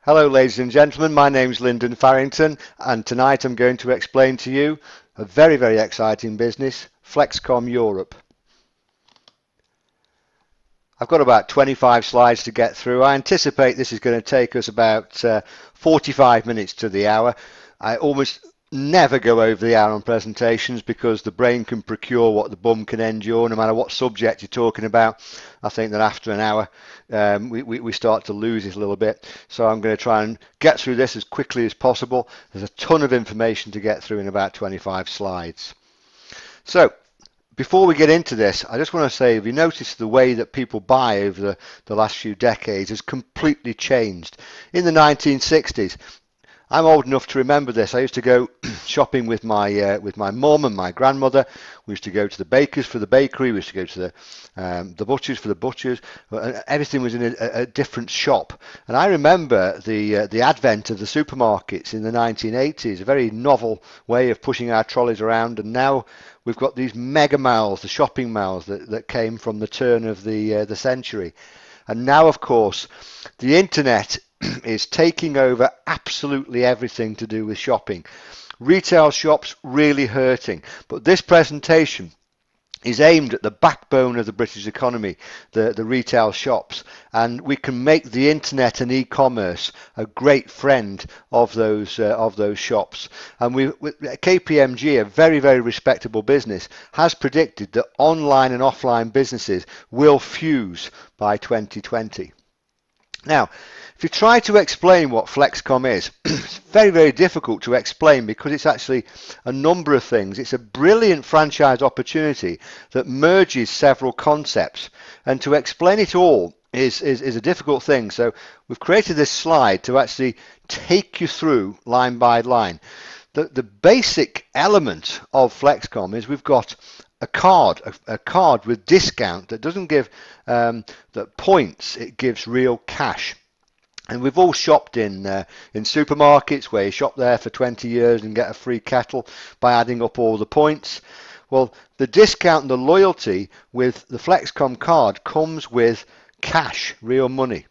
Hello ladies and gentlemen, my name is Lyndon Farrington and tonight I'm going to explain to you a very exciting business, FlexKom Europe. I've got about 25 slides to get through. I anticipate this is going to take us about 45 minutes to the hour. I almost never go over the hour on presentations because the brain can procure what the bum can endure no matter what subject you're talking about. I think that after an hour we start to lose it a little bit, so I'm going to try and get through this as quickly as possible. There's a ton of information to get through in about 25 slides. So before we get into this, I just want to say, have you noticed the way that people buy over the last few decades has completely changed? In the 1960s, I'm old enough to remember this. I used to go shopping with my mum and my grandmother. We used to go to the bakers for the bakery. We used to go to the butchers for the butchers. Everything was in a different shop. And I remember the advent of the supermarkets in the 1980s, a very novel way of pushing our trolleys around. And now we've got these mega malls, the shopping malls that came from the turn of the century. And now, of course, the internet is taking over absolutely everything to do with shopping. Retail shops really hurting, but this presentation is aimed at the backbone of the British economy, the retail shops, and we can make the internet and e-commerce a great friend of those shops. And KPMG, a very respectable business, has predicted that online and offline businesses will fuse by 2020. Now, if you try to explain what FlexKom is, it's very difficult to explain because it's actually a number of things. It's a brilliant franchise opportunity that merges several concepts, and to explain it all is a difficult thing. So we've created this slide to actually take you through line by line. The basic element of FlexKom is we've got a card with discount that doesn't give the points, it gives real cash. And we've all shopped in supermarkets where you shop there for 20 years and get a free kettle by adding up all the points. Well, the discount and the loyalty with the FlexKom card comes with cash, real money.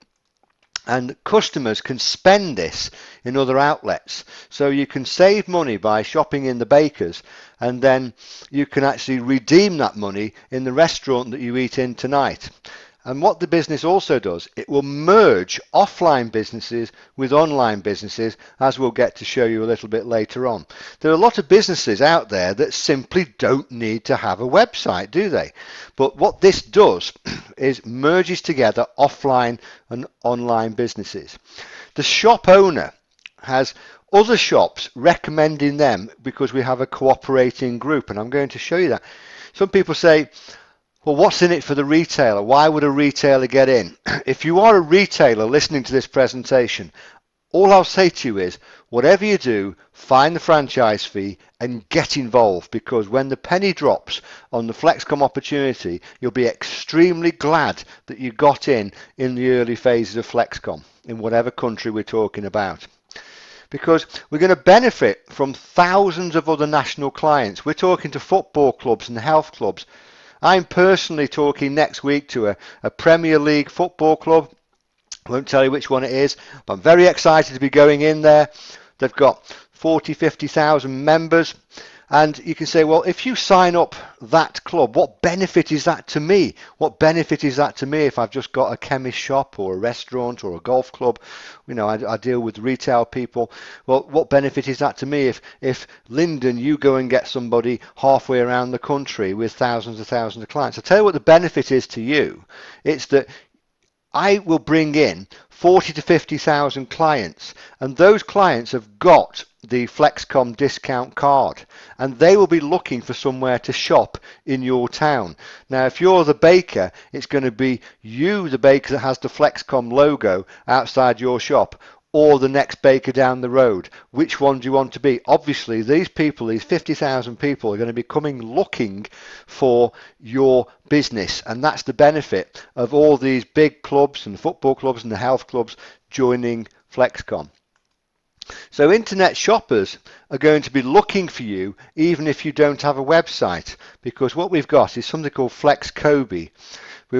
And customers can spend this in other outlets. So you can save money by shopping in the bakers, and then you can actually redeem that money in the restaurant that you eat in tonight. And what the business also does, it will merge offline businesses with online businesses, as we'll get to show you a little bit later on. There are a lot of businesses out there that simply don't need to have a website, do they? But what this does is merges together offline and online businesses. The shop owner has other shops recommending them because we have a cooperating group, and I'm going to show you that. Some people say, well, what's in it for the retailer? Why would a retailer get in? If you are a retailer listening to this presentation, all I'll say to you is, whatever you do, find the franchise fee and get involved, because when the penny drops on the FlexKom opportunity, you'll be extremely glad that you got in the early phases of FlexKom, in whatever country we're talking about. Because we're going to benefit from thousands of other national clients. We're talking to football clubs and health clubs. I'm personally talking next week to a Premier League football club. I won't tell you which one it is, but I'm very excited to be going in there. They've got 50,000 members. And you can say, well, if you sign up that club, what benefit is that to me? What benefit is that to me if I've just got a chemist shop or a restaurant or a golf club? You know, I deal with retail people. Well, what benefit is that to me if Lyndon, you go and get somebody halfway around the country with thousands of clients? I'll tell you what the benefit is to you. It's that I will bring in 40 to 50,000 clients, and those clients have got the FlexKom discount card, and they will be looking for somewhere to shop in your town. Now, if you're the baker, it's going to be you, the baker that has the FlexKom logo outside your shop, or the next baker down the road. Which one do you want to be? Obviously, these people, these 50,000 people, are going to be coming looking for your business, and that's the benefit of all these big clubs and football clubs and the health clubs joining FlexKom. So internet shoppers are going to be looking for you even if you don't have a website, because what we've got is something called FlexKobe.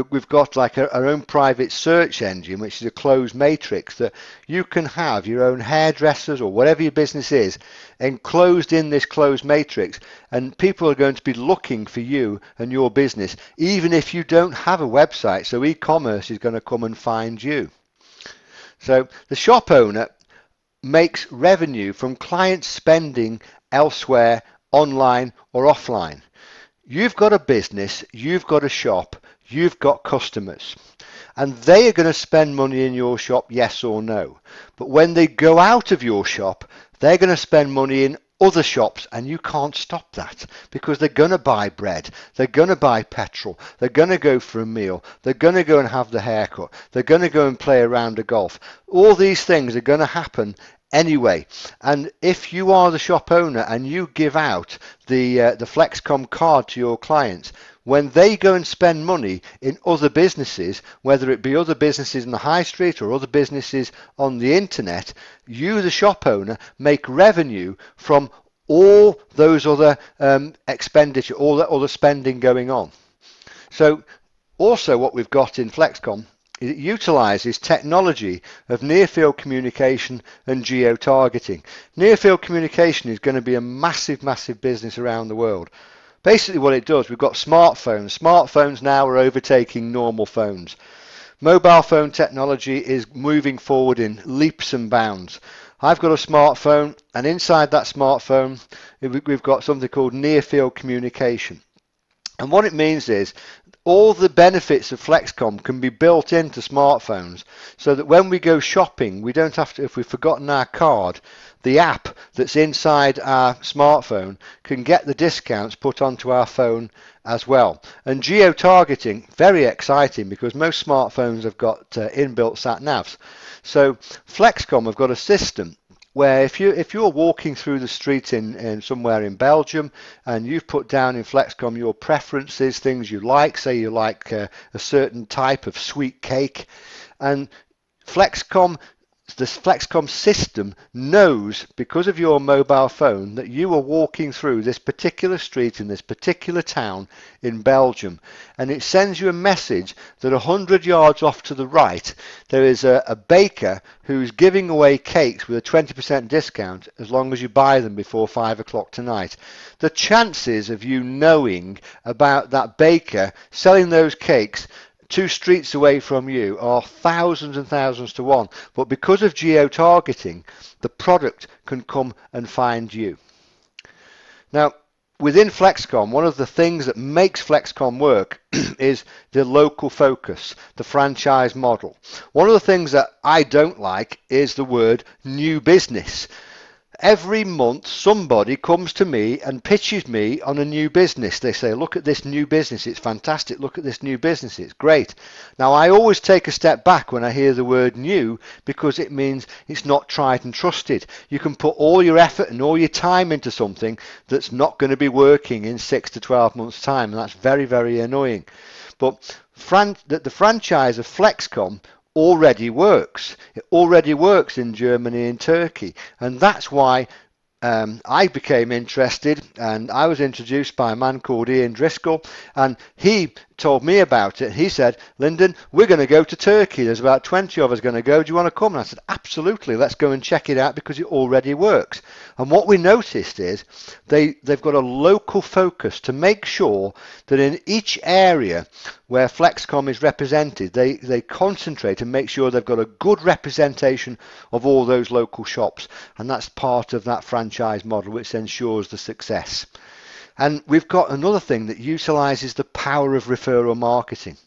We've got like our own private search engine, which is a closed matrix that you can have your own hairdressers or whatever your business is enclosed in this closed matrix, and people are going to be looking for you and your business even if you don't have a website. So e-commerce is going to come and find you. So the shop owner makes revenue from clients spending elsewhere, online or offline. You've got a business, you've got a shop, you've got customers, and they are going to spend money in your shop, yes or no. But when they go out of your shop, they're going to spend money in other shops, and you can't stop that, because they're going to buy bread, they're going to buy petrol, they're going to go for a meal, they're going to go and have the haircut, they're going to go and play a round of golf. All these things are going to happen anyway. And if you are the shop owner and you give out the FlexKom card to your clients, when they go and spend money in other businesses, whether it be other businesses in the high street or other businesses on the internet, you, the shop owner, make revenue from all those other expenditure, all that other spending going on. So also what we've got in FlexKom, it utilises technology of near-field communication and geo-targeting. Near-field communication is going to be a massive, massive business around the world. Basically what it does, we've got smartphones. Smartphones now are overtaking normal phones. Mobile phone technology is moving forward in leaps and bounds. I've got a smartphone, and inside that smartphone we've got something called near-field communication. And what it means is all the benefits of FlexKom can be built into smartphones, so that when we go shopping, we don't have to, if we've forgotten our card, the app that's inside our smartphone can get the discounts put onto our phone as well. And geo-targeting, very exciting, because most smartphones have got inbuilt sat-navs. So FlexKom have got a system where if you're walking through the street in somewhere in Belgium, and you've put down in FlexKom your preferences, things you like, say you like a certain type of sweet cake, and the FlexKom system knows, because of your mobile phone, that you are walking through this particular street in this particular town in Belgium, and it sends you a message that 100 yards off to the right there is a baker who's giving away cakes with a 20% discount as long as you buy them before 5 o'clock tonight. The chances of you knowing about that baker selling those cakes 2 streets away from you are thousands and thousands to one, but because of geo-targeting, the product can come and find you. Now, within FlexKom, one of the things that makes FlexKom work is the local focus, the franchise model. One of the things that I don't like is the word new business. Every month somebody comes to me and pitches me on a new business. They say, look at this new business, it's fantastic, look at this new business, it's great. Now I always take a step back when I hear the word new, because it means it's not tried and trusted. You can put all your effort and all your time into something that's not going to be working in 6 to 12 months time, and that's very, very annoying. But the franchise of FlexKom already works. It already works in Germany and Turkey, and that's why I became interested, and I was introduced by a man called Ian Driscoll, and he told me about it. He said, Lyndon, we're going to go to Turkey. There's about 20 of us going to go. Do you want to come? And I said, absolutely, let's go and check it out, because it already works. And what we noticed is they've got a local focus to make sure that in each area where FlexKom is represented, they concentrate and make sure they've got a good representation of all those local shops. And that's part of that franchise model, which ensures the success. And we've got another thing that utilises the power of referral marketing.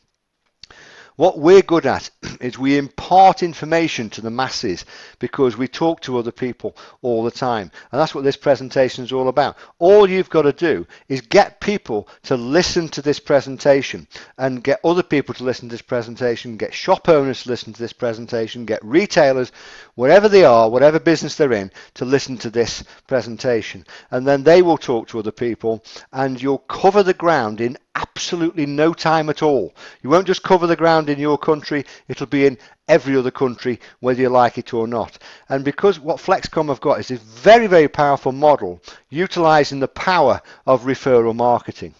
What we're good at is we impart information to the masses, because we talk to other people all the time. And that's what this presentation is all about. All you've got to do is get people to listen to this presentation, and get other people to listen to this presentation, get shop owners to listen to this presentation, get retailers, wherever they are, whatever business they're in, to listen to this presentation. And then they will talk to other people, and you'll cover the ground in absolutely no time at all. You won't just cover the ground in your country, it'll be in every other country, whether you like it or not. And because what FlexKom have got is this very, very powerful model utilizing the power of referral marketing.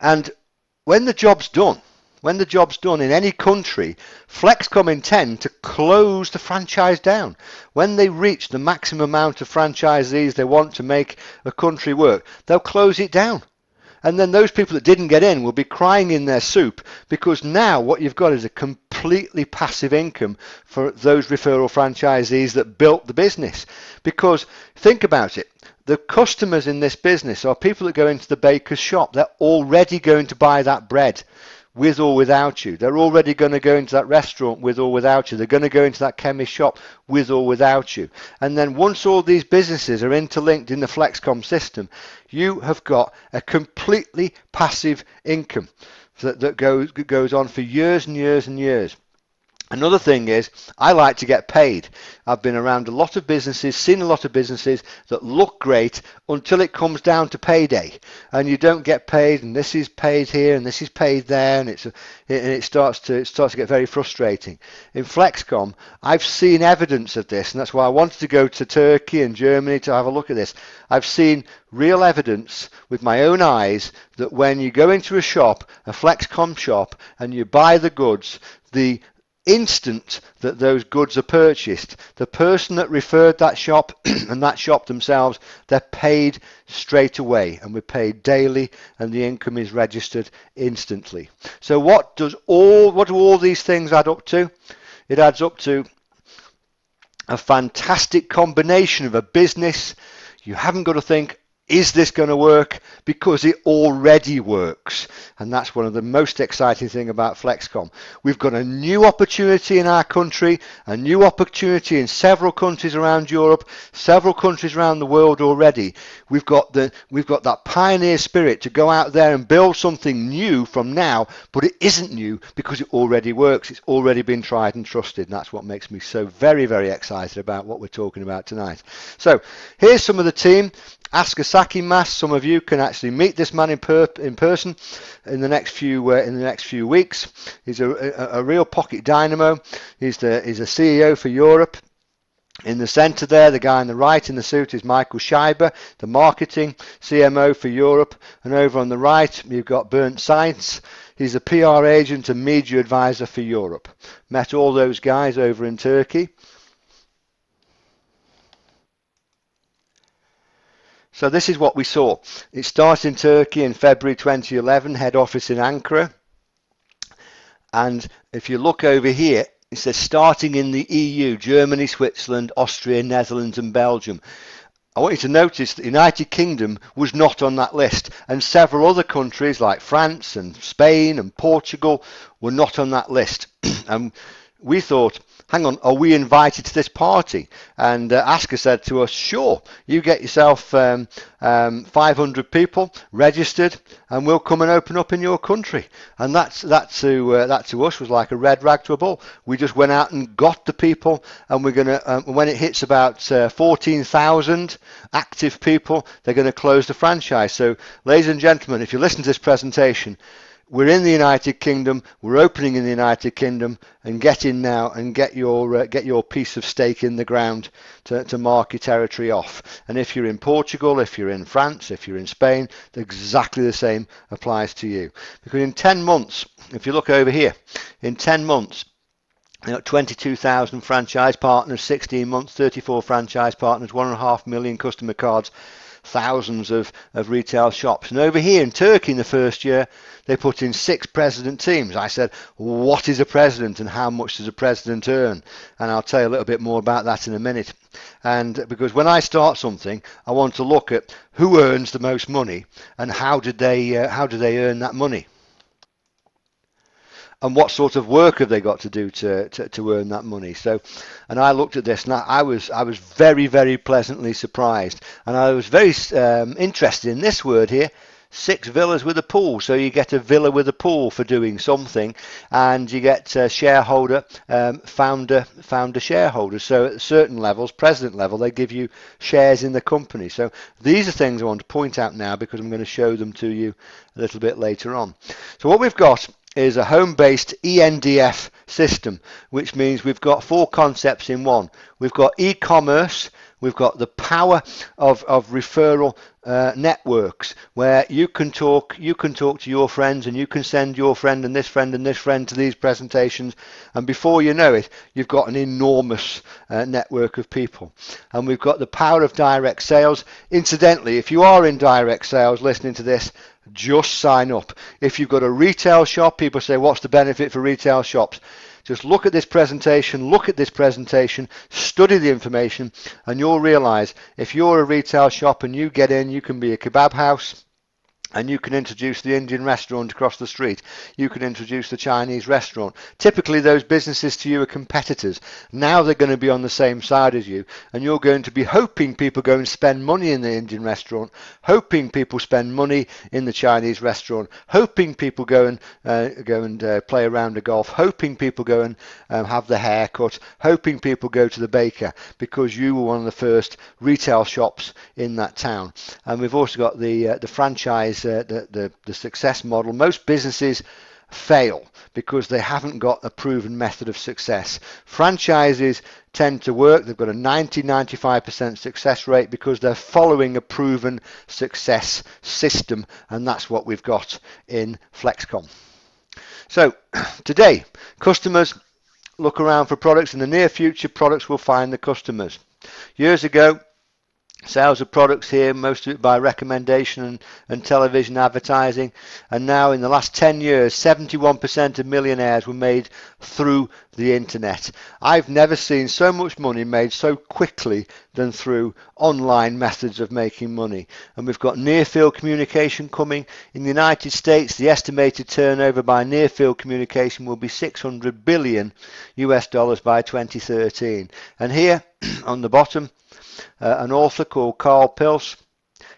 And when the job's done, when the job's done in any country, FlexKom intend to close the franchise down. When they reach the maximum amount of franchisees they want to make a country work, they'll close it down. And then those people that didn't get in will be crying in their soup, because now what you've got is a completely passive income for those referral franchisees that built the business. Because think about it, the customers in this business are people that go into the baker's shop. They're already going to buy that bread with or without you. They're already going to go into that restaurant with or without you. They're going to go into that chemist shop with or without you. And then once all these businesses are interlinked in the FlexKom system, you have got a completely passive income that goes on for years and years and years. Another thing is, I like to get paid. I've been around a lot of businesses, seen a lot of businesses that look great until it comes down to payday, and you don't get paid, and this is paid here and this is paid there, and it starts to get very frustrating. In FlexKom, I've seen evidence of this, and that's why I wanted to go to Turkey and Germany to have a look at this. I've seen real evidence with my own eyes that when you go into a shop, a FlexKom shop, and you buy the goods, the instant that those goods are purchased, the person that referred that shop and that shop themselves, they're paid straight away, and we're paid daily, and the income is registered instantly. So what do all these things add up to? It adds up to a fantastic combination of a business. You haven't got to think, is this going to work? Because it already works. And that's one of the most exciting things about FlexKom. We've got a new opportunity in our country, a new opportunity in several countries around Europe, several countries around the world already. We've got that pioneer spirit to go out there and build something new from now, but it isn't new because it already works. It's already been tried and trusted. And that's what makes me so very, very excited about what we're talking about tonight. So here's some of the team. Ask a Saki Mas. Some of you can actually meet this man in person in the next few weeks. He's a real pocket dynamo. He's a CEO for Europe. In the centre there, the guy on the right in the suit is Michael Scheiber, the marketing CMO for Europe. And over on the right, you've got Bernd Seitz. He's a PR agent and media advisor for Europe. Met all those guys over in Turkey. So this is what we saw. It started in Turkey in February 2011, head office in Ankara. And if you look over here, it says starting in the EU, Germany, Switzerland, Austria, Netherlands and Belgium. I want you to notice that the United Kingdom was not on that list, and several other countries like France and Spain and Portugal were not on that list. And we thought, hang on, are we invited to this party? And Asker said to us, sure, you get yourself 500 people registered and we'll come and open up in your country. And that to us was like a red rag to a bull. We just went out and got the people, and we're going to, when it hits about 14,000 active people, they're going to close the franchise. So ladies and gentlemen, if you listen to this presentation, we're in the United Kingdom, we're opening in the United Kingdom, and get in now and get your piece of stake in the ground to mark your territory off. And if you're in Portugal, if you're in France, if you're in Spain, exactly the same applies to you. Because in 10 months, if you look over here, in 10 months, 22,000 franchise partners, 16 months, 34 franchise partners, 1.5 million customer cards, thousands of retail shops. And over here in Turkey in the first year, they put in 6 president teams. I said, what is a president and how much does a president earn? And I'll tell you a little bit more about that in a minute. And because when I start something, I want to look at who earns the most money and how do they earn that money? And what sort of work have they got to do to earn that money? So, and I looked at this, and I was very, very pleasantly surprised, and I was very interested in this word here. 6 villas with a pool. So you get a villa with a pool for doing something, and you get shareholder, founder shareholders. So at certain levels, president level, they give you shares in the company. So these are things I want to point out now because I'm going to show them to you a little bit later on. So what we've got is a home-based ENDF system, which means we've got 4 concepts in one. We've got e-commerce, We've got the power of referral networks, where you can talk to your friends, and you can send your friend and this friend and this friend to these presentations, and before you know it, you've got an enormous network of people. And we've got the power of direct sales. Incidentally, if you are in direct sales listening to this, just sign up. If you've got a retail shop, people say, what's the benefit for retail shops? Just look at this presentation, study the information, and you'll realize if you're a retail shop and you get in, you can be a kebab house, and you can introduce the Indian restaurant across the street. You can introduce the Chinese restaurant. Typically those businesses to you are competitors. Now they're going to be on the same side as you, and you're going to be hoping people go and spend money in the Indian restaurant, hoping people spend money in the Chinese restaurant, hoping people go and play around the golf, hoping people go and have the haircut, hoping people go to the baker, because you were one of the first retail shops in that town. And we've also got the franchise, the success model. Most businesses fail because they haven't got a proven method of success. Franchises tend to work. They've got a 90-95% success rate because they're following a proven success system, and that's what we've got in FlexKom. So today, customers look around for products. In the near future, products will find the customers. Years ago, sales of products here, most of it by recommendation and television advertising. And now in the last 10 years, 71% of millionaires were made through the internet. I've never seen so much money made so quickly than through online methods of making money. And we've got near-field communication coming. In the United States, the estimated turnover by near-field communication will be $600 billion by 2013. And here on the bottom, an author called Carl Pilz,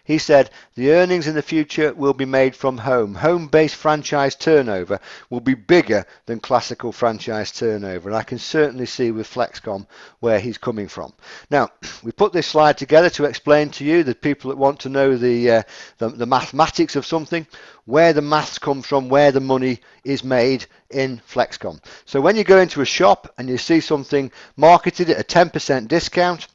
he said the earnings in the future will be made from home. Home-based franchise turnover will be bigger than classical franchise turnover, and I can certainly see with FlexKom where he's coming from. Now, we put this slide together to explain to you, the people that want to know the mathematics of something, where the maths come from, where the money is made in FlexKom. So when you go into a shop and you see something marketed at a 10% discount,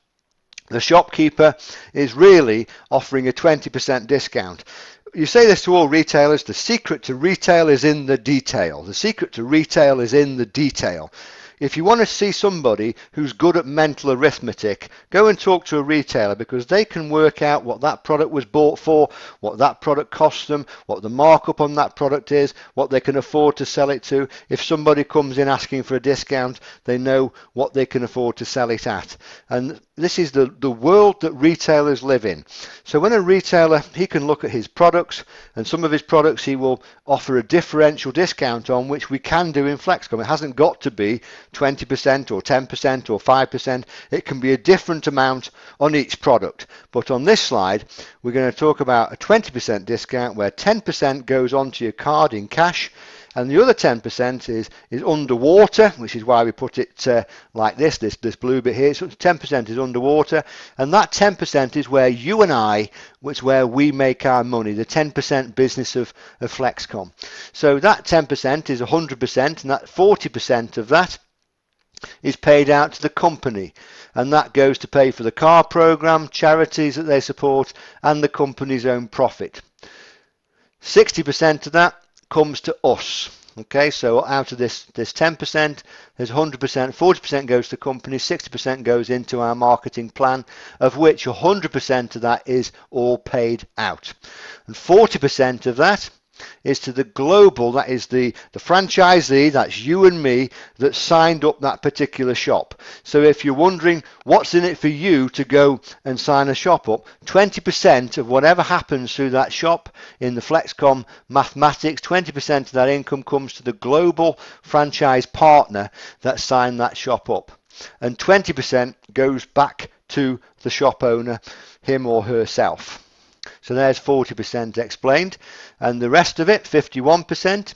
the shopkeeper is really offering a 20% discount. You say this to all retailers: the secret to retail is in the detail. The secret to retail is in the detail. If you want to see somebody who's good at mental arithmetic, go and talk to a retailer, because they can work out what that product was bought for, what that product costs them, what the markup on that product is, what they can afford to sell it to. If somebody comes in asking for a discount, they know what they can afford to sell it at. And this is the world that retailers live in. So when a retailer, he can look at his products, and some of his products he will offer a differential discount on, which we can do in FlexKom. It hasn't got to be 20% or 10% or 5%. It can be a different amount on each product. But on this slide, we're going to talk about a 20% discount, where 10% goes onto your card in cash, and the other 10% is underwater, which is why we put it like this blue bit here. So 10% is underwater, and that 10% is where you and I, which where we make our money, the 10% business of FlexKom. So that 10% is 100%, and that 40% of that is paid out to the company, and that goes to pay for the car program, charities that they support, and the company's own profit. 60% of that comes to us. Okay, so out of this 10%, there's 100%, 40% goes to the company, 60% goes into our marketing plan, of which 100% of that is all paid out. And 40% of that is to the global, that is the franchisee, that's you and me, that signed up that particular shop. So if you're wondering what's in it for you to go and sign a shop up, 20% of whatever happens through that shop in the FlexKom mathematics, 20% of that income comes to the global franchise partner that signed that shop up. And 20% goes back to the shop owner, him or herself. So there's 40% explained, and the rest of it, 51%,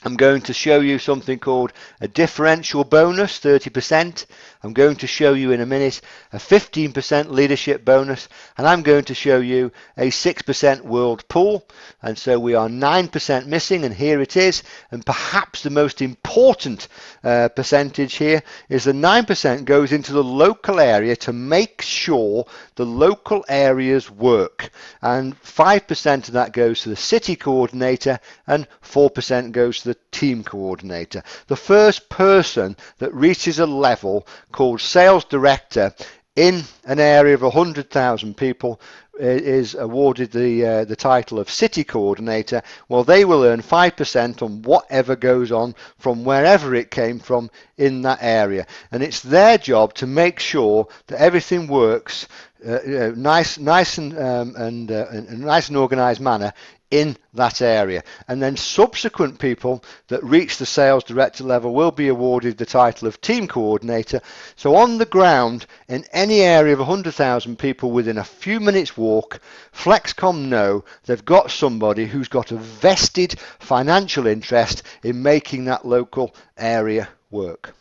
I'm going to show you something called a differential bonus, 30%. I'm going to show you in a minute a 15% leadership bonus, and I'm going to show you a 6% world pool. And so we are 9% missing, and here it is. And perhaps the most important percentage here is the 9% goes into the local area to make sure the local areas work. And 5% of that goes to the city coordinator, and 4% goes to the team coordinator. The first person that reaches a level called sales director in an area of 100,000 people is awarded the title of city coordinator. Well, they will earn 5% on whatever goes on from wherever it came from in that area, and it's their job to make sure that everything works nice and nice and organized manner in that area. And then subsequent people that reach the sales director level will be awarded the title of team coordinator. So on the ground in any area of 100,000 people within a few minutes walk, FlexKom know they've got somebody who's got a vested financial interest in making that local area work.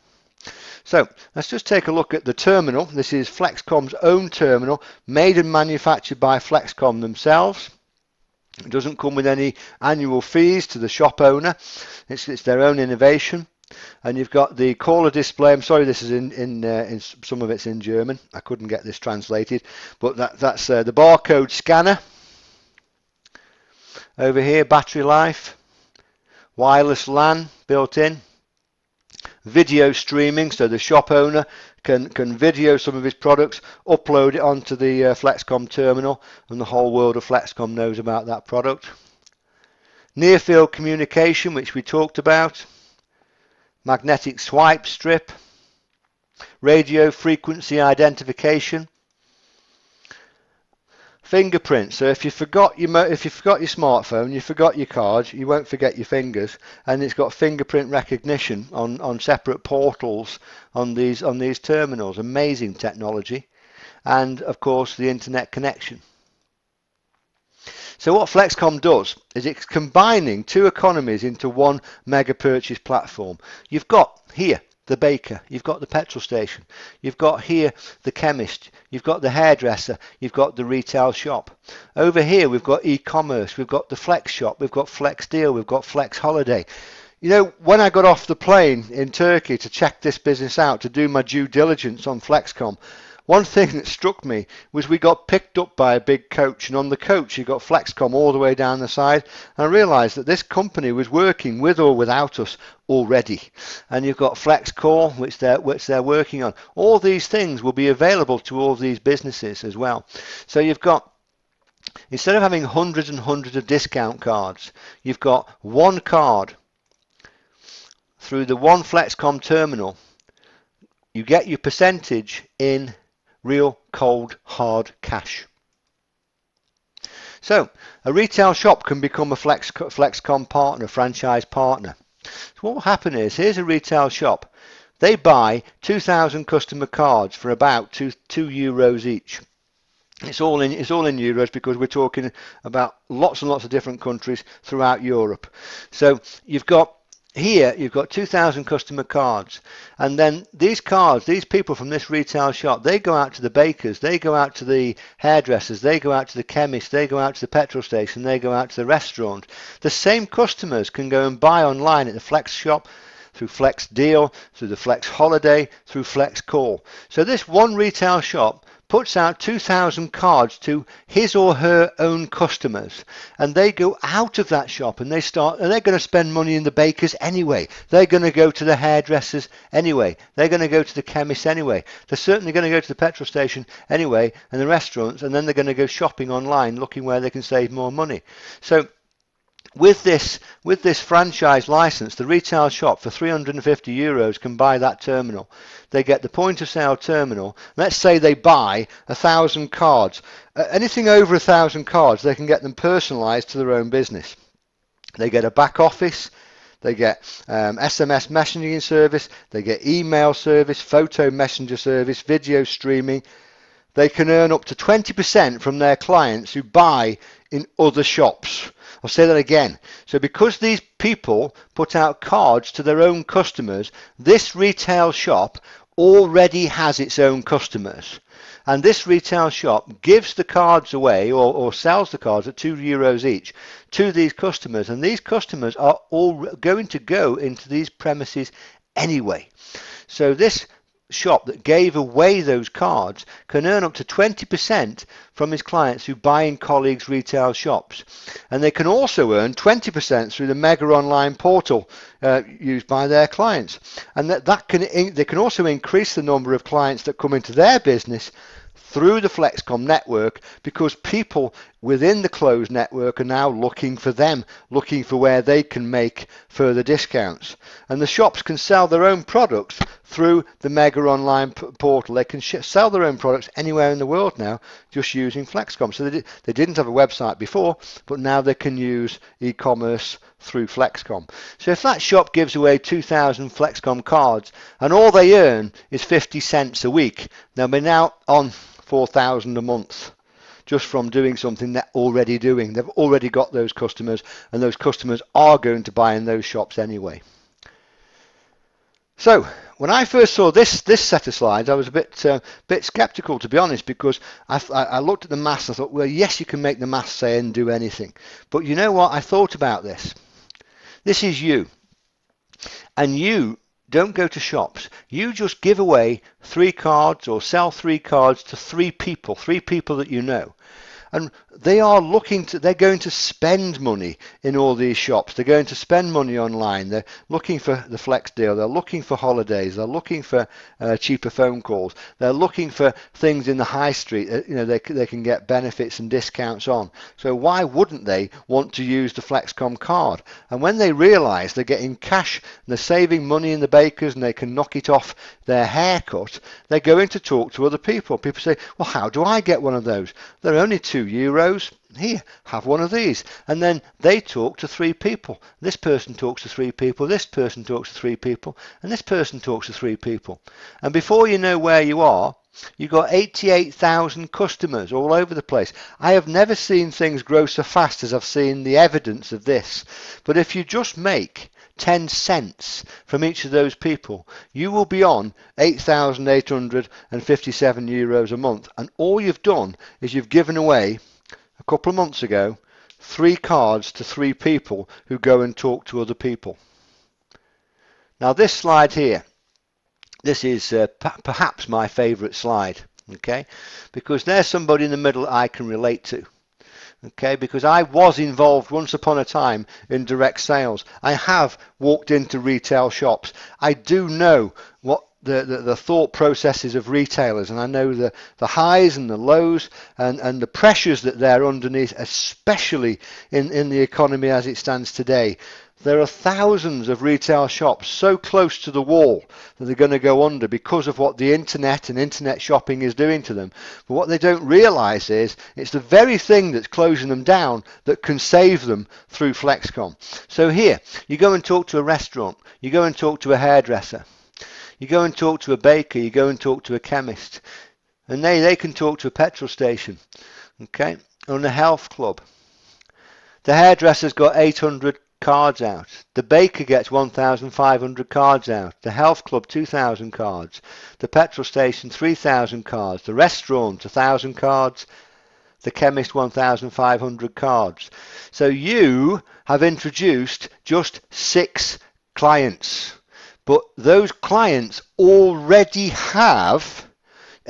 So let's just take a look at the terminal. This is FlexKom's own terminal, made and manufactured by FlexKom themselves. It doesn't come with any annual fees to the shop owner. It's their own innovation. And you've got the caller display. I'm sorry, this is in some of it's in German. I couldn't get this translated, but that's the barcode scanner. Over here, battery life, wireless LAN built in, video streaming, so the shop owner can video some of his products, upload it onto the FlexKom terminal, and the whole world of FlexKom knows about that product. Near field communication, which we talked about, magnetic swipe strip, radio frequency identification, fingerprint. So if you forgot your smartphone, you forgot your card, you won't forget your fingers, and it's got fingerprint recognition on separate portals on these terminals. Amazing technology. And of course the internet connection. So what FlexKom does is it's combining two economies into one mega purchase platform. You've got here the baker, you've got the petrol station, you've got here the chemist, you've got the hairdresser, you've got the retail shop. Over here we've got e-commerce, we've got the Flex shop, we've got Flex Deal, we've got Flex Holiday. You know, when I got off the plane in Turkey to check this business out, to do my due diligence on FlexKom, one thing that struck me was we got picked up by a big coach, and on the coach you got FlexKom all the way down the side, and I realised that this company was working with or without us already. And you've got FlexCore, which they're working on. All these things will be available to all these businesses as well. So you've got, instead of having hundreds and hundreds of discount cards, you've got one card through the one FlexKom terminal. You get your percentage in real cold hard cash. So a retail shop can become a FlexKom partner, franchise partner. So what will happen is, here's a retail shop. They buy 2,000 customer cards for about €2 each. It's all in euros because we're talking about lots and lots of different countries throughout Europe. So you've got 2,000 customer cards, and then these cards, these people from this retail shop, they go out to the bakers, they go out to the hairdressers, they go out to the chemists, they go out to the petrol station, they go out to the restaurant. The same customers can go and buy online at the Flex shop, through Flex Deal, through the Flex Holiday, through FlexCore. So this one retail shop puts out 2,000 cards to his or her own customers, and they go out of that shop and they're going to spend money in the bakers anyway. They're going to go to the hairdressers anyway. They're going to go to the chemists anyway. They're certainly going to go to the petrol station anyway, and the restaurants, and then they're going to go shopping online looking where they can save more money. So with this franchise license, the retail shop for €350 can buy that terminal. They get the point of sale terminal. Let's say they buy 1,000 cards. Anything over 1,000 cards, they can get them personalized to their own business. They get a back office. They get SMS messaging service. They get email service, photo messenger service, video streaming. They can earn up to 20% from their clients who buy in other shops. I'll say that again. So because these people put out cards to their own customers, this retail shop already has its own customers. And this retail shop gives the cards away or sells the cards at €2 each to these customers. And these customers are all going to go into these premises anyway. So this shop that gave away those cards can earn up to 20% from his clients who buy in colleagues' retail shops. And they can also earn 20% through the Mega Online portal used by their clients. And they can also increase the number of clients that come into their business through the FlexKom network, because people within the closed network are now looking for them, looking for where they can make further discounts. And the shops can sell their own products through the Mega Online portal. They can sell their own products anywhere in the world now just using FlexKom. So they didn't have a website before, but now they can use e-commerce through FlexKom. So if that shop gives away 2,000 FlexKom cards and all they earn is 50 cents a week, they'll be now on 4,000 a month just from doing something they're already doing. They've already got those customers, and those customers are going to buy in those shops anyway. So when I first saw this set of slides, I was a bit skeptical, to be honest, because I looked at the maths and I thought, well, yes, you can make the maths say and do anything. But you know what? I thought about this. This is you. And you don't go to shops. You just give away 3 cards or sell 3 cards to 3 people that you know. And they're going to spend money in all these shops. They're going to spend money online. They're looking for the flex deal. They're looking for holidays. They're looking for cheaper phone calls. They're looking for things in the high street that, they can get benefits and discounts on. So why wouldn't they want to use the FlexKom card? And when they realize they're getting cash and they're saving money in the bakers and they can knock it off their haircut, they're going to talk to other people. People say, well, how do I get one of those? They're only €2. Here, have one of these. And then they talk to 3 people. This person talks to 3 people, this person talks to 3 people, and this person talks to 3 people. And before you know where you are, you've got 88,000 customers all over the place. I have never seen things grow so fast as I've seen the evidence of this. But if you just make 10 cents from each of those people, you will be on €8,857 a month. And all you've done is you've given away, a couple of months ago, 3 cards to 3 people who go and talk to other people. Now this slide here, this is perhaps my favorite slide, okay, because there's somebody in the middle I can relate to. Okay, because I was involved once upon a time in direct sales. I have walked into retail shops. I do know what the thought processes of retailers, and I know the highs and the lows and the pressures that they're underneath, especially in the economy as it stands today. There are thousands of retail shops so close to the wall that they're going to go under because of what the internet and internet shopping is doing to them. But what they don't realize is it's the very thing that's closing them down that can save them through FlexKom. So here, you go and talk to a restaurant, you go and talk to a hairdresser, you go and talk to a baker, you go and talk to a chemist, and they can talk to a petrol station, okay, or a health club. The hairdresser's got 800 cards out. The baker gets 1,500 cards out. The health club 2,000 cards. The petrol station 3,000 cards. The restaurant 1,000 cards. The chemist 1,500 cards. So you have introduced just 6 clients, but those clients already have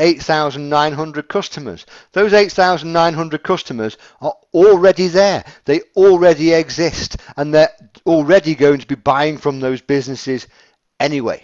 8,900 customers. Those 8,900 customers are already there. They already exist, and they're already going to be buying from those businesses anyway.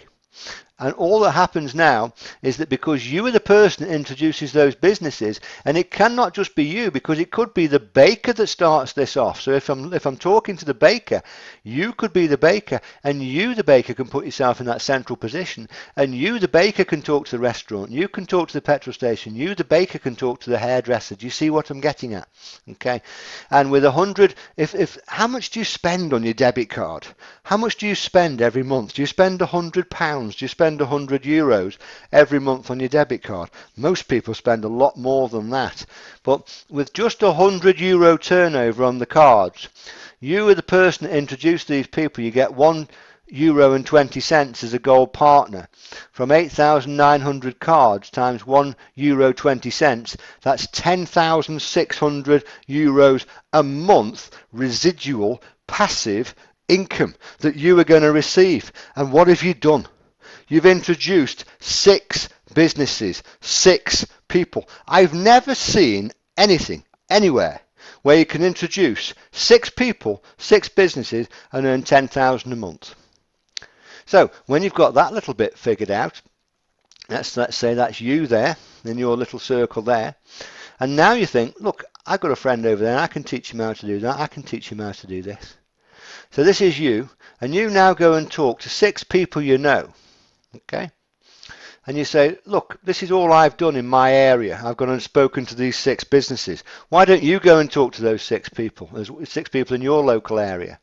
And all that happens now is that because you are the person that introduces those businesses, and it cannot just be you, because it could be the baker that starts this off. So if I'm talking to the baker, you could be the baker, and you, the baker, can put yourself in that central position, and you, the baker, can talk to the restaurant, you can talk to the petrol station, you, the baker, can talk to the hairdresser. Do you see what I'm getting at? Okay. And with 100, how much do you spend on your debit card? How much do you spend every month? Do you spend £100? Do you spend spend €100 every month on your debit card. Most people spend a lot more than that. But with just €100 turnover on the cards, you are the person that introduced these people. You get €1.20 as a gold partner. From 8,900 cards times €1.20, that's €10,600 a month residual passive income that you are going to receive. And what have you done? You've introduced 6 businesses, 6 people. I've never seen anything anywhere where you can introduce 6 people, 6 businesses and earn 10,000 a month. So when you've got that little bit figured out, let's say that's you there in your little circle there, and now you think, look, I've got a friend over there, I can teach him how to do that, I can teach him how to do this. So this is you, and you now go and talk to 6 people you know, okay? And you say, look, this is all I've done in my area. I've gone and spoken to these 6 businesses. Why don't you go and talk to those 6 people? There's 6 people in your local area.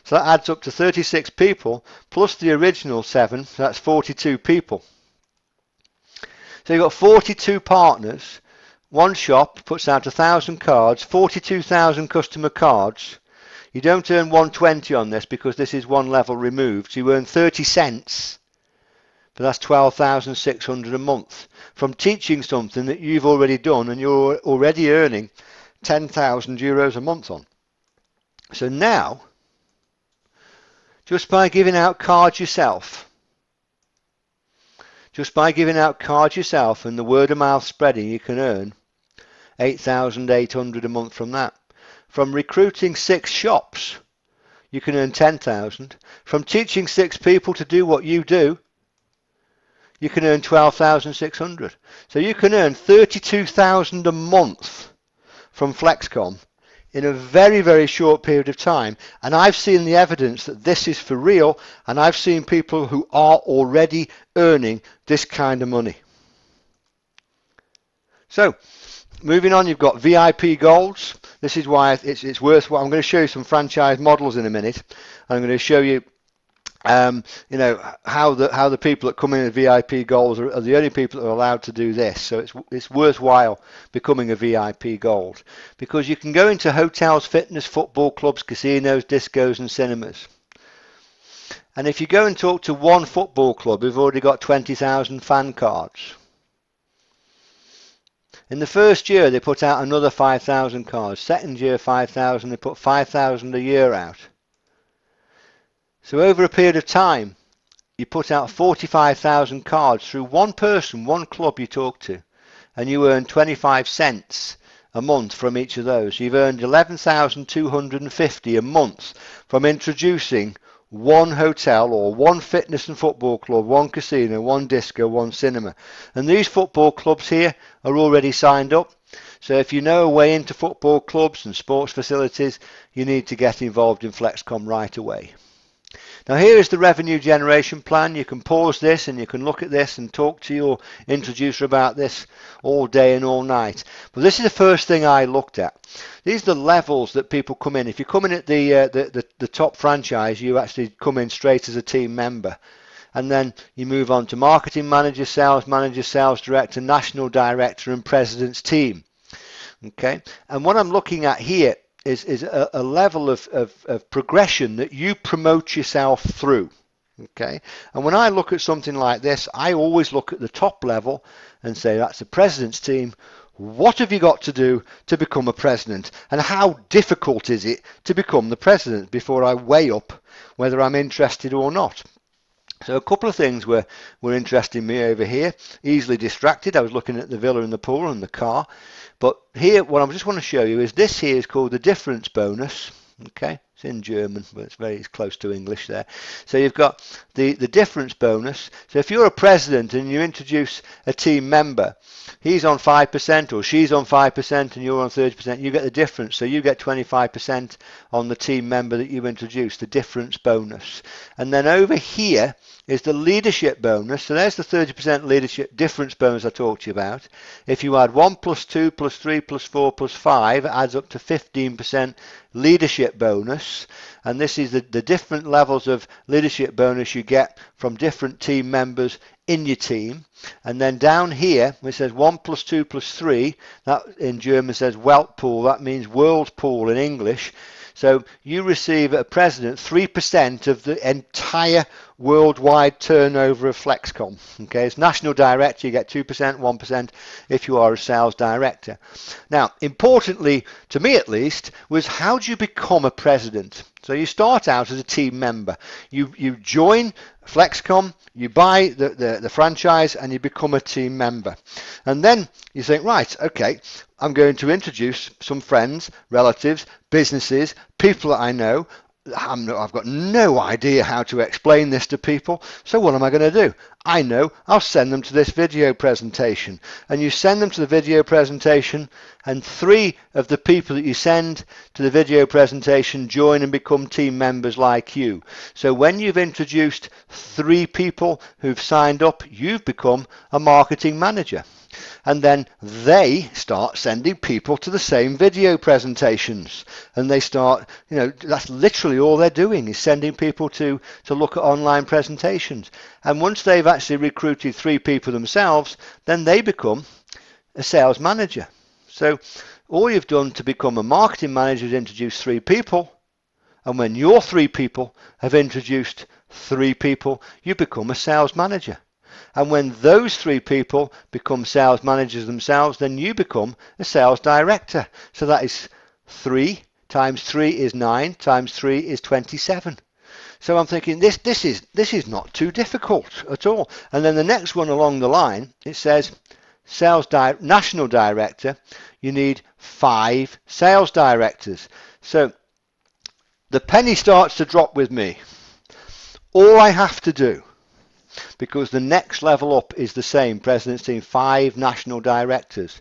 So that adds up to 36 people, plus the original 7, so that's 42 people. So you've got 42 partners, one shop puts out 1,000 cards, 42,000 customer cards. You don't earn 120 on this because this is one level removed. So you earn 30 cents, but that's 12,600 a month from teaching something that you've already done and you're already earning €10,000 a month on. So now, just by giving out cards yourself, and the word of mouth spreading, you can earn 8,800 a month from that. From recruiting 6 shops, you can earn 10,000. From teaching 6 people to do what you do, you can earn 12,600. So you can earn 32,000 a month from FlexKom in a very, very short period of time. And I've seen the evidence that this is for real, and I've seen people who are already earning this kind of money. So, moving on, you've got VIP golds. This is why it's worthwhile. I'm going to show you some franchise models in a minute. I'm going to show you how the people that come in as VIP golds are the only people that are allowed to do this. So it's worthwhile becoming a VIP gold, because you can go into hotels, fitness, football clubs, casinos, discos and cinemas. And if you go and talk to one football club who've already got 20,000 fan cards, in the first year they put out another 5,000 cards, second year 5,000, they put 5,000 a year out. So over a period of time, you put out 45,000 cards through one person, one club you talk to, and you earn 25 cents a month from each of those. You've earned 11,250 a month from introducing one hotel or one fitness and football club, one casino, one disco, one cinema. And these football clubs here are already signed up. So if you know a way into football clubs and sports facilities, you need to get involved in FlexKom right away. Now here is the revenue generation plan. You can pause this and you can look at this and talk to your introducer about this all day and all night. But this is the first thing I looked at. These are the levels that people come in. If you come in at the top franchise, you actually come in straight as a team member. And then you move on to marketing manager, sales director, national director and president's team. Okay. And what I'm looking at here is a level of progression that you promote yourself through. Okay, and when I look at something like this, I always look at the top level and say, that's the president's team. What have you got to do to become a president, and how difficult is it to become the president, before I weigh up whether I'm interested or not. So a couple of things were interesting me over here. Easily distracted. I was looking at the villa and the pool and the car. But here, what I just want to show you is this here is called the difference bonus. Okay, it's in German, but it's very close to English there. So you've got the difference bonus. So if you're a president and you introduce a team member, he's on 5% or she's on 5% and you're on 30%, you get the difference. So you get 25% on the team member that you introduce, the difference bonus. And then over here, is the leadership bonus. So there's the 30% leadership difference bonus I talked to you about. If you add 1 plus 2 plus 3 plus 4 plus 5, it adds up to 15% leadership bonus. And this is the different levels of leadership bonus you get from different team members in your team. And then down here, it says 1 plus 2 plus 3, that in German says Weltpool, that means world pool in English. So you receive a president 3% of the entire worldwide turnover of FlexKom. Okay, as national director, you get 2%, 1% if you are a sales director. Now, importantly, to me at least, was how do you become a president? So you start out as a team member. You join FlexKom, you buy the franchise, and you become a team member. And then you think, right, okay, I'm going to introduce some friends, relatives, businesses, people that I know. I've got no idea how to explain this to people, so what am I going to do? I know, I'll send them to this video presentation. And you send them to the video presentation, and 3 of the people that you send to the video presentation join and become team members like you. So when you've introduced 3 people who've signed up, you've become a marketing manager. And then they start sending people to the same video presentations, and they start, that's literally all they're doing, is sending people to look at online presentations. And once they've actually recruited 3 people themselves, then they become a sales manager. So all you've done to become a marketing manager is introduce 3 people, and when your 3 people have introduced 3 people, you become a sales manager. And when those 3 people become sales managers themselves, then you become a sales director. So that is 3 times 3 is 9 times 3 is 27. So I'm thinking this is not too difficult at all. And then the next one along the line, it says national director, you need 5 sales directors. So the penny starts to drop with me. All I have to do, because the next level up is the same, president's team, 5 national directors.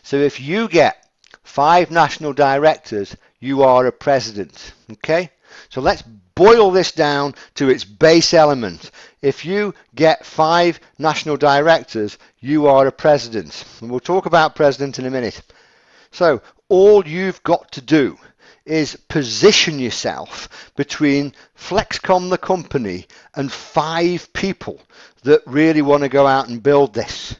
So if you get 5 national directors, you are a president. Okay? So let's boil this down to its base element. If you get 5 national directors, you are a president. And we'll talk about president in a minute. So all you've got to do is position yourself between FlexKom the company and 5 people that really want to go out and build this.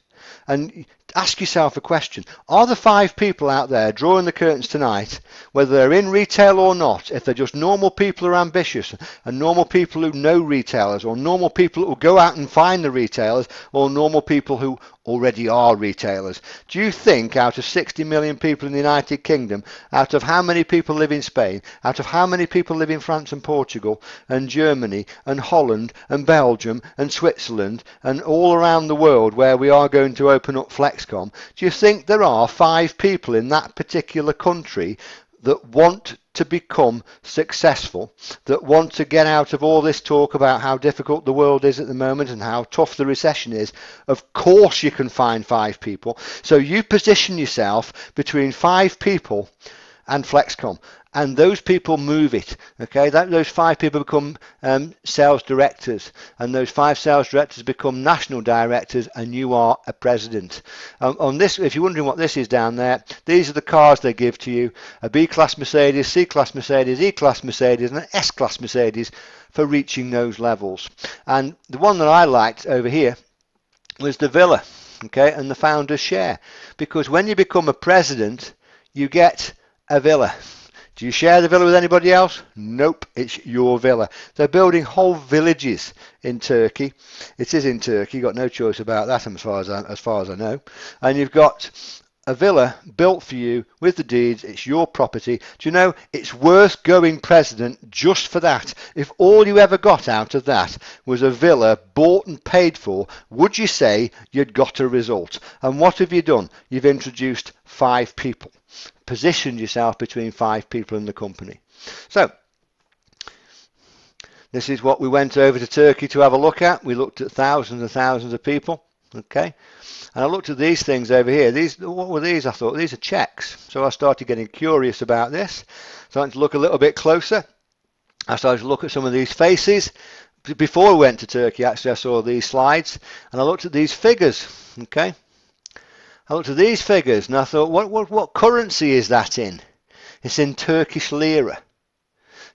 And ask yourself a question. Are the 5 people out there drawing the curtains tonight, whether they're in retail or not, if they're just normal people who are ambitious and normal people who know retailers, or normal people who go out and find the retailers, or normal people who already are retailers? Do you think out of 60 million people in the United Kingdom, out of how many people live in Spain, out of how many people live in France and Portugal and Germany and Holland and Belgium and Switzerland and all around the world where we are going to open up FlexKom, do you think there are 5 people in that particular country that want to become successful, that want to get out of all this talk about how difficult the world is at the moment and how tough the recession is? Of course you can find 5 people. So you position yourself between 5 people and FlexKom, and those people move it. Okay, those 5 people become sales directors, and those 5 sales directors become national directors, and you are a president. On this, if you're wondering what this is down there, these are the cars they give to you: a B-class Mercedes, C-class Mercedes, E-class Mercedes, and an S-class Mercedes for reaching those levels. And the one that I liked over here was the villa, okay, and the founder's share, because when you become a president, you get a villa. Do you share the villa with anybody else? Nope, it's your villa. They're building whole villages in Turkey. It is in Turkey, got no choice about that as far as I know. And you've got a villa built for you with the deeds. It's your property. Do you know, it's worth going president just for that. If all you ever got out of that was a villa bought and paid for, would you say you'd got a result? And what have you done? You've introduced 5 people. Positioned yourself between 5 people in the company. So this is what we went over to Turkey to have a look at. We looked at thousands and thousands of people. Okay, and I looked at these things over here. What were these? I thought these are checks. So I started getting curious about this. Starting to look a little bit closer. I started to look at some of these faces. before we went to Turkey, actually, I saw these slides and I looked at these figures. Okay, I looked at these figures and I thought, what currency is that in? It's in Turkish lira.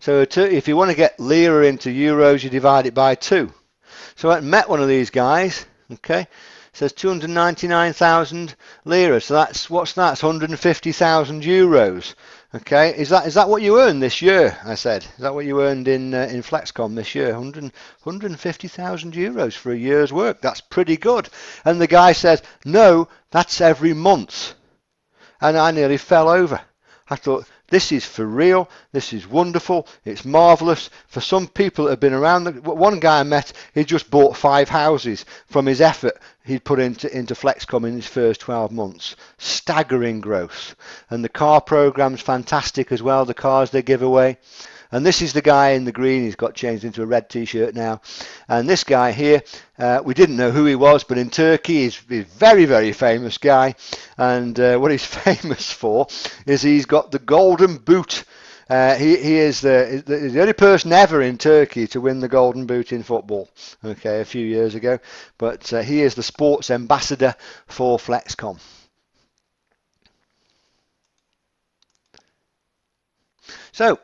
So if you want to get lira into euros, you divide it by 2. So I met one of these guys. Okay, it says 299,000 lira. So what's that? It's 150,000 euros. Okay, is that what you earned this year? I said, is that what you earned in FlexKom this year? 150,000 euros for a year's work. That's pretty good. And the guy says, no, that's every month. And I nearly fell over. I thought, this is for real. This is wonderful. It's marvellous. For some people that have been around, one guy I met, he just bought 5 houses from his effort he'd put into FlexKom in his first 12 months. Staggering growth. And the car program's fantastic as well, the cars they give away. And this is the guy in the green. He's got changed into a red t-shirt now. And this guy here, we didn't know who he was, but in Turkey he's a very, very famous guy. And what he's famous for is he's got the golden boot. He is the only person ever in Turkey to win the golden boot in football, okay, a few years ago. But he is the sports ambassador for FlexKom. So,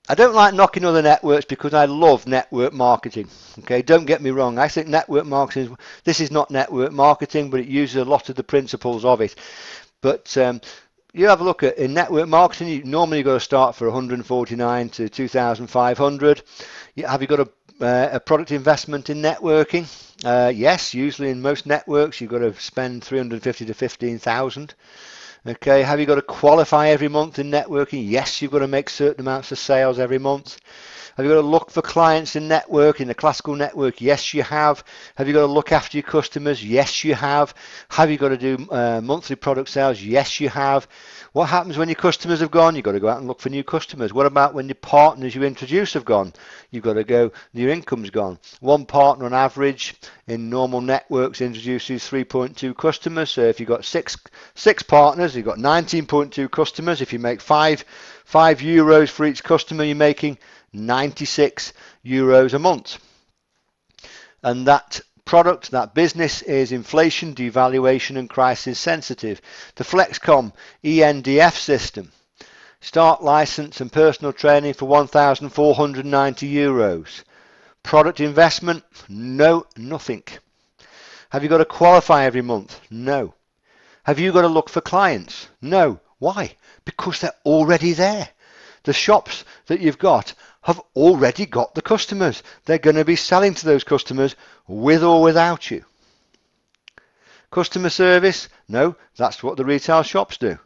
I don't like knocking other networks because I love network marketing. Okay, don't get me wrong. I think network marketing, this is not network marketing, but it uses a lot of the principles of it. But you have a look at in network marketing, you normally got to start for 149 to 2,500. Have you got a product investment in networking? Yes, usually in most networks you've got to spend 350 to 15,000. Okay, have you got to qualify every month in networking? Yes, you've got to make certain amounts of sales every month. Have you got to look for clients in network, in a classical network? Yes, you have. Have you got to look after your customers? Yes, you have. Have you got to do monthly product sales? Yes, you have. What happens when your customers have gone? You've got to go out and look for new customers. What about when your partners you introduce have gone? You've got to go, your income's gone. One partner on average in normal networks introduces 3.2 customers. So if you've got six partners, you've got 19.2 customers. If you make 5 euros for each customer, you're making 96 euros a month. And that product, that business is inflation, devaluation and crisis sensitive. The FlexKom ENDF system, start license and personal training for 1,490 euros. Product investment? No, nothing. Have you got to qualify every month? No. Have you got to look for clients? No. Why? Because they're already there. The shops that you've got have already got the customers. They're going to be selling to those customers with or without you. Customer service? No, that's what the retail shops do.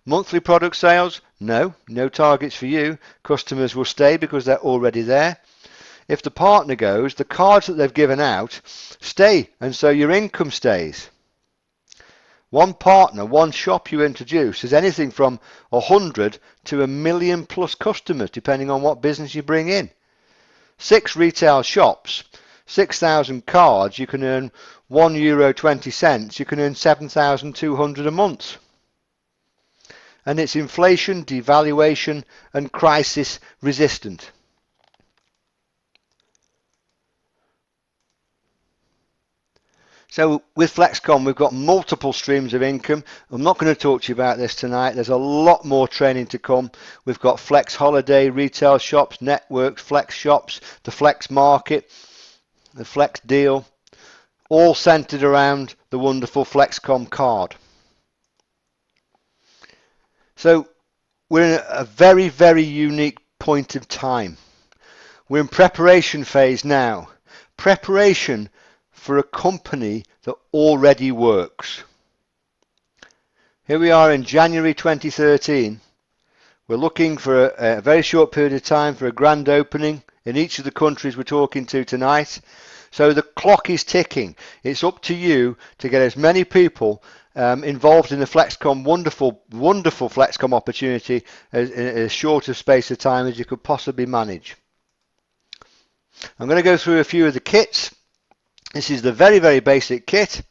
Monthly product sales? No, no targets for you. Customers will stay because they're already there. If the partner goes, the cards that they've given out stay, and so your income stays. One partner, one shop you introduce is anything from 100 to 1 million plus customers, depending on what business you bring in. 6 retail shops, 6,000 cards, you can earn €1.20, you can earn 7,200 a month. And it's inflation, devaluation and crisis resistant. So with FlexKom, we've got multiple streams of income. I'm not going to talk to you about this tonight. There's a lot more training to come. We've got Flex Holiday, retail shops, networks, Flex shops, the Flex Market, the Flex Deal, all centered around the wonderful FlexKom card. So we're in a very, very unique point of time. We're in preparation phase now. Preparation for a company that already works. Here we are in January 2013. We're looking for a very short period of time for a grand opening in each of the countries we're talking to tonight. So the clock is ticking. It's up to you to get as many people involved in the FlexKom, wonderful FlexKom opportunity in as short a space of time as you could possibly manage. I'm going to go through a few of the kits. This is the very, very basic kit.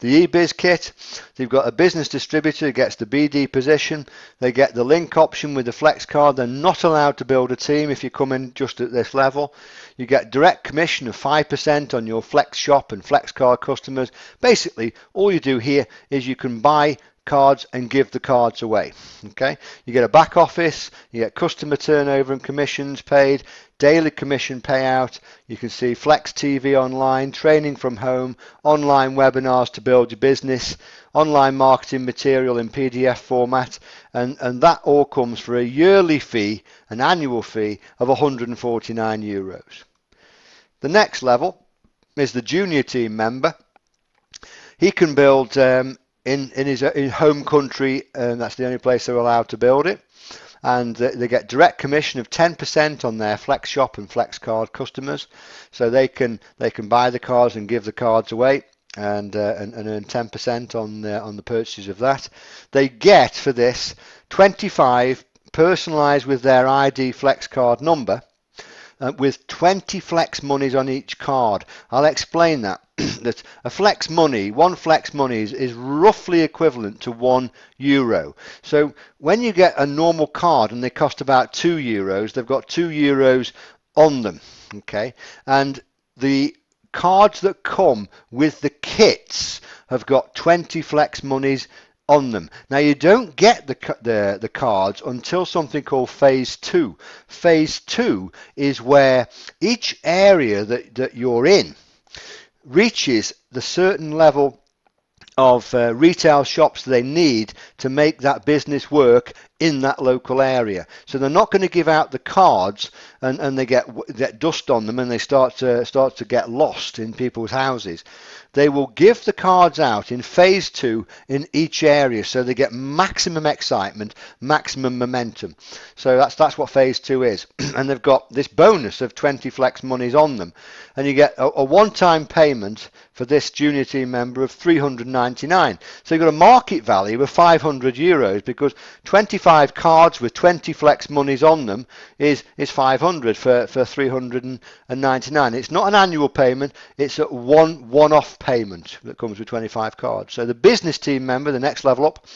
the eBiz kit. They've got a business distributor who gets the BD position. They get the link option with the Flex card. They're not allowed to build a team if you come in just at this level. You get direct commission of 5% on your Flex Shop and Flex card customers. Basically, all you do here is you can buy cards and give the cards away. Okay, you get a back office, you get customer turnover and commissions paid, daily commission payout. You can see Flex TV online, training from home, online webinars to build your business, online marketing material in PDF format, and that all comes for a yearly fee, an annual fee of €149. The next level is the junior team member. He can build in his home country, and that's the only place they're allowed to build it. And they get direct commission of 10% on their Flex Shop and Flex card customers, so they can buy the cards and give the cards away, and earn 10% on the purchases of that. They get for this 25 personalised with their ID Flex card number, with 20 Flex monies on each card. I'll explain that. That a Flex money, one Flex money is roughly equivalent to €1. So when you get a normal card and they cost about €2, they've got €2 on them. Okay, and the cards that come with the kits have got 20 Flex monies on them. Now you don't get the cards until something called phase 2. Phase 2 is where each area that you're in reaches the certain level of retail shops they need to make that business work in that local area. So they're not going to give out the cards and they get dust on them and they start to get lost in people's houses. They will give the cards out in phase 2 in each area, so they get maximum excitement, maximum momentum. So that's what phase 2 is. And they've got this bonus of 20 Flex monies on them, and you get a one-time payment for this junior team member of €399. So you've got a market value of €500, because 25 cards with 20 Flex monies on them is 500 for €399. It's not an annual payment, it's a one-off payment that comes with 25 cards. So the business team member, the next level up,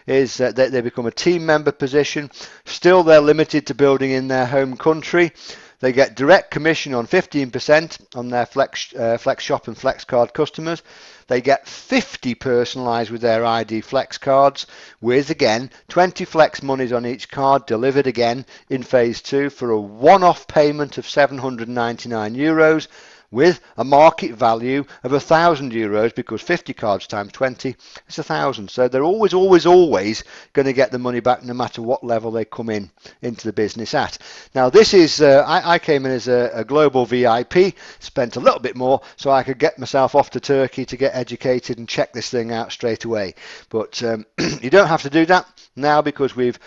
is they become a team member position. Still, they're limited to building in their home country. They get direct commission on 15% on their Flex Shop and Flex card customers. They get 50 personalised with their ID Flex cards, with again 20 Flex monies on each card, delivered again in phase 2 for a one-off payment of €799, with a market value of €1,000, because 50 cards times 20 is 1,000. So they're always going to get the money back, no matter what level they come into the business at. Now this is I came in as a global VIP, spent a little bit more so I could get myself off to Turkey to get educated and check this thing out straight away. But you don't have to do that now, because we've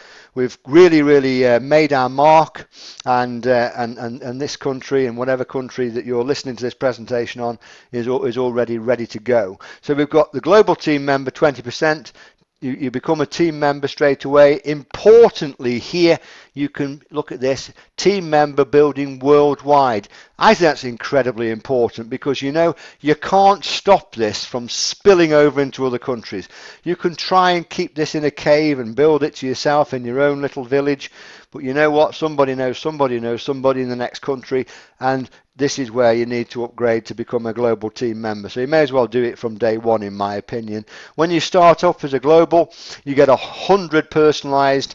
really made our mark, and this country, and whatever country that you're listening to this presentation on, is already ready to go. So we've got the global team member 20%. You become a team member straight away. Importantly here, you can look at this, team member building worldwide. I think that's incredibly important, because you can't stop this from spilling over into other countries. You can try and keep this in a cave and build it to yourself in your own little village, but you know what? Somebody knows somebody knows somebody in the next country, and this is where you need to upgrade to become a global team member. So you may as well do it from day one, in my opinion. When you start up as a global, you get 100 personalised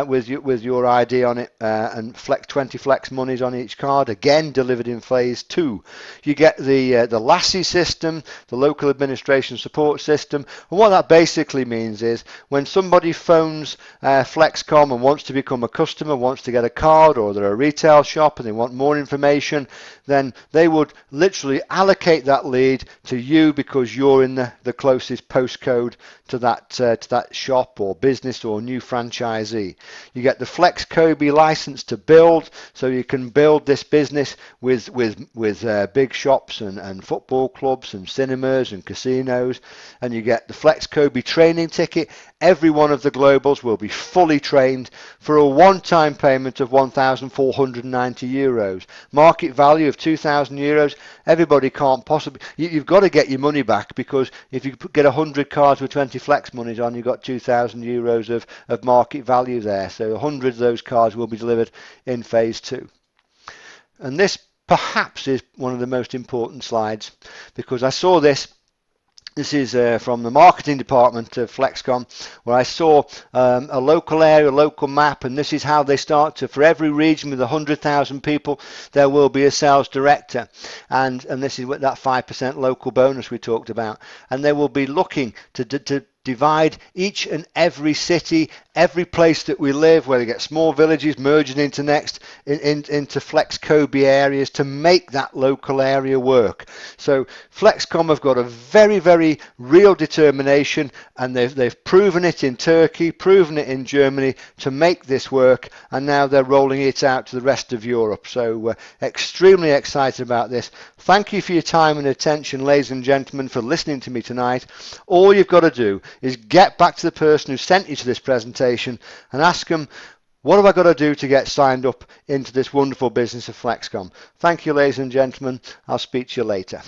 with your ID on it, and 20 Flex monies on each card, again delivered in phase 2. You get the Lassie system, the local administration support system, and what that basically means is when somebody phones FlexKom and wants to become a customer, wants to get a card, or they're a retail shop and they want more information, then they would literally allocate that lead to you, because you're in the closest postcode to that shop or business or new franchisee. You get the Flex FlexKom license to build, so you can build this business with big shops and football clubs and cinemas and casinos, and you get the FlexKom training ticket. Every one of the globals will be fully trained for a one-time payment of €1,490. Market value of €2,000. Everybody can't possibly, you've got to get your money back, because if you get 100 cards with 20 flex monies on, you've got €2,000 of market value there. So 100 of those cards will be delivered in phase 2. And this perhaps is one of the most important slides, because I saw this. This is from the marketing department of FlexKom, where I saw a local area, a local map, and this is how they start to, for every region with 100,000 people, there will be a sales director. And this is what that 5% local bonus we talked about. And they will be looking to divide each and every city, every place that we live, where they get small villages merging into into FlexKom areas to make that local area work. So FlexKom have got a very, very real determination, and they've proven it in Turkey, proven it in Germany to make this work, and now they're rolling it out to the rest of Europe. So extremely excited about this. Thank you for your time and attention, ladies and gentlemen, for listening to me tonight. All you've got to do is get back to the person who sent you to this presentation and ask them, what have I got to do to get signed up into this wonderful business of FlexKom? Thank you, ladies and gentlemen. I'll speak to you later.